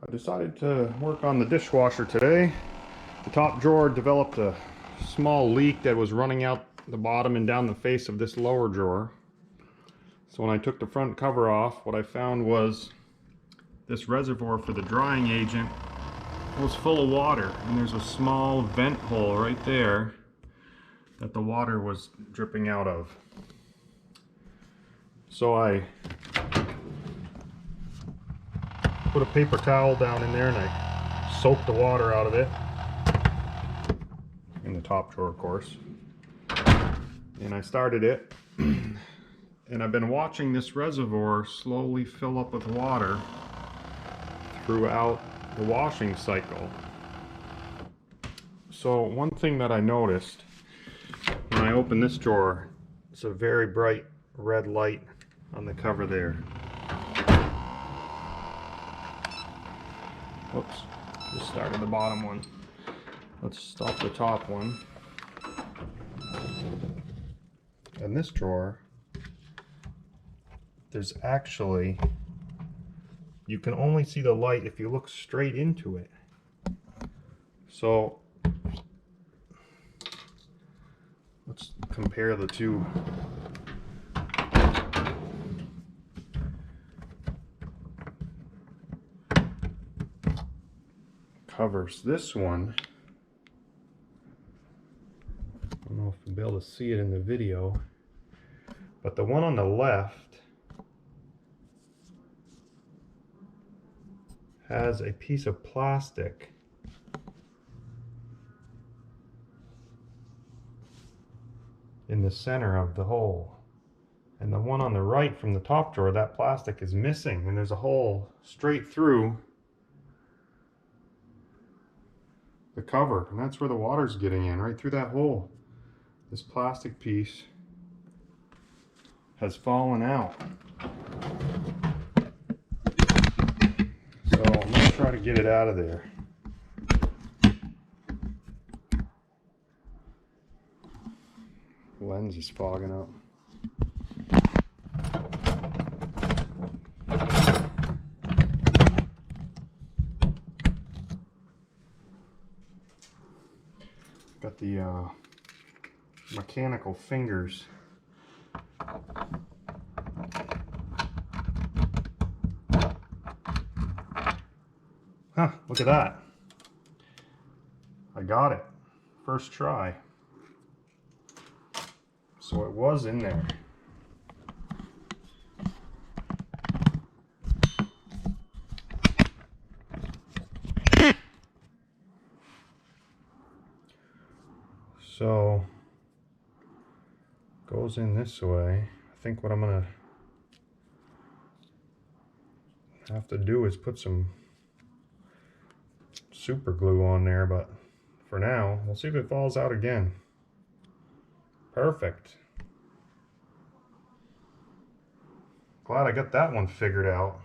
I decided to work on the dishwasher today. The top drawer developed a small leak that was running out the bottom and down the face of this lower drawer. So when I took the front cover off, what I found was this reservoir for the drying agent was full of water, and there's a small vent hole right there that the water was dripping out of. So I put a paper towel down in there and I soaked the water out of it, in the top drawer of course, and I started it. And I've been watching this reservoir slowly fill up with water throughout the washing cycle. So one thing that I noticed when I open this drawer, it's a very bright red light on the cover there. Whoops, just started the bottom one. Let's stop the top one. In this drawer, there's actually, you can only see the light if you look straight into it. So let's compare the two. Covers. This one, I don't know if you'll be able to see it in the video, but the one on the left has a piece of plastic in the center of the hole, and the one on the right from the top drawer, that plastic is missing, and there's a hole straight through the cover, and that's where the water's getting in, right through that hole. This plastic piece has fallen out. So I'm going to try to get it out of there. The lens is fogging up. Got the mechanical fingers. Huh, look at that. I got it. First try. So it was in there. So goes in this way. I think what I'm gonna have to do is put some super glue on there, but for now we'll see if it falls out again. Perfect. Glad I got that one figured out.